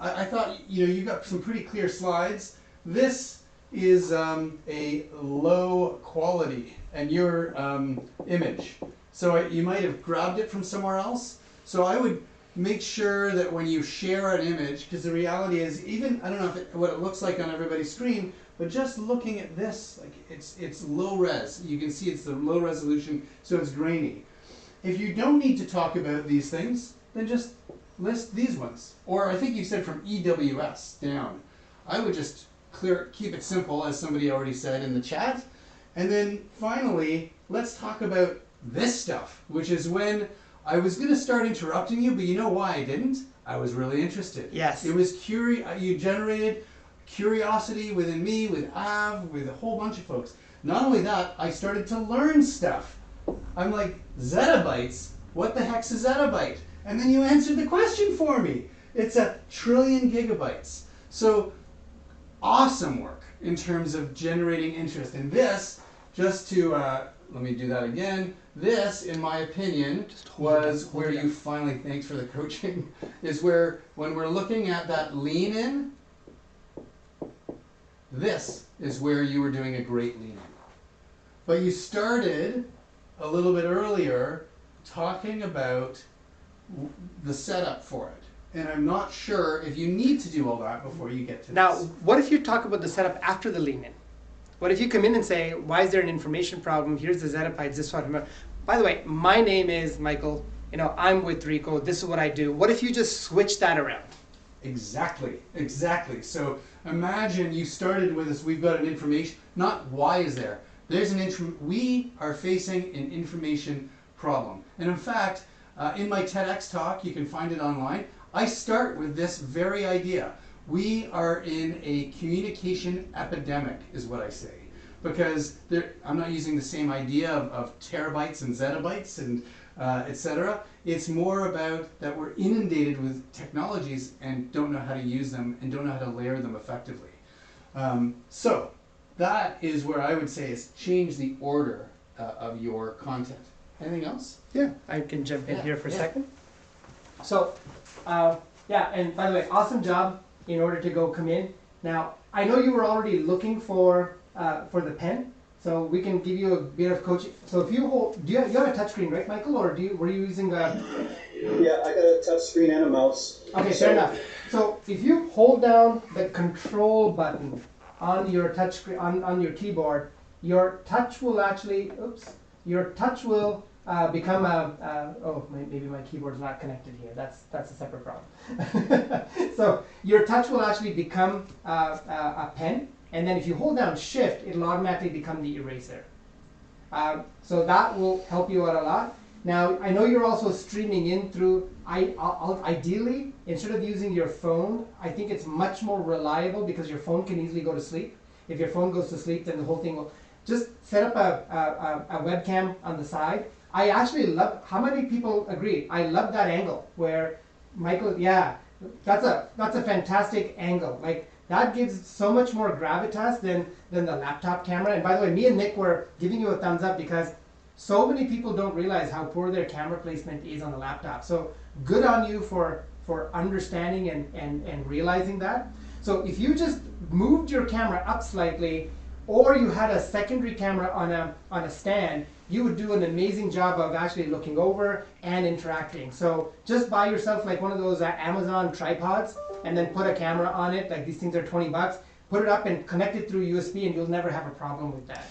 I thought, you got some pretty clear slides. This is a low quality and your image. So you might have grabbed it from somewhere else. So I would make sure that when you share an image, because the reality is, even, I don't know what it looks like on everybody's screen, but just looking at this, like it's low res. You can see it's the low resolution, so it's grainy. If you don't need to talk about these things, then just list these ones. Or I think you said from EWS down. I would just keep it simple, as somebody already said in the chat. And then finally, let's talk about this stuff, which is when I was going to start interrupting you, but you know why I didn't? I was really interested. Yes. It was you generated curiosity within me, with Av, with a whole bunch of folks. Not only that, I started to learn stuff. I'm like, zettabytes? What the heck's a zettabyte? And then you answered the question for me. It's 1 trillion gigabytes. So awesome work in terms of generating interest. And this, just to, let me do that again. This, in my opinion, was where you finally, thanks for the coaching, is where, when we're looking at that lean in, this is where you were doing a great lean in. But you started a little bit earlier talking about the setup for it. And I'm not sure if you need to do all that before you get to this. Now, what if you talk about the setup after the lean in? What if you come in and say, why is there an information problem? Here's the zettabytes, this one. By the way, my name is Michael. I'm with Rico. This is what I do. What if you just switch that around? Exactly, exactly. So imagine you started with us, we've got an information, not why is there. We are facing an information problem. And in fact, in my TEDx talk, you can find it online, I start with this very idea. We are in a communication epidemic, is what I say. Because I'm not using the same idea of terabytes and zettabytes and etc. It's more about that we're inundated with technologies and don't know how to use them and don't know how to layer them effectively. So that is where I would say is change the order of your content. Anything else? Yeah, I can jump in here for a second. So, yeah, and by the way, awesome job in order to come in. Now, I know you were already looking for the pen, so we can give you a bit of coaching. So if you hold, you have a touchscreen, right, Michael, or were you using a... Yeah, I got a touchscreen and a mouse. Okay, fair enough. So if you hold down the control button on your touchscreen, on your keyboard, your touch will actually, become oh, maybe my keyboard's not connected here. That's a separate problem. So your touch will actually become a pen, and then if you hold down Shift, it'll automatically become the eraser. So that will help you out a lot. Now, I know you're also streaming in through, ideally, instead of using your phone, I think it's much more reliable because your phone can easily go to sleep. If your phone goes to sleep, then the whole thing will, just set up a webcam on the side. I actually love, how many people agree? I love that angle where Michael, yeah, that's a fantastic angle. Like, that gives so much more gravitas than the laptop camera. And by the way, me and Nick were giving you a thumbs up because so many people don't realize how poor their camera placement is on the laptop. So good on you for understanding and realizing that. So if you just moved your camera up slightly, or you had a secondary camera on a stand, you would do an amazing job of actually looking over and interacting. So just buy yourself like one of those Amazon tripods and then put a camera on it. Like, these things are $20. Put it up and connect it through USB and you'll never have a problem with that.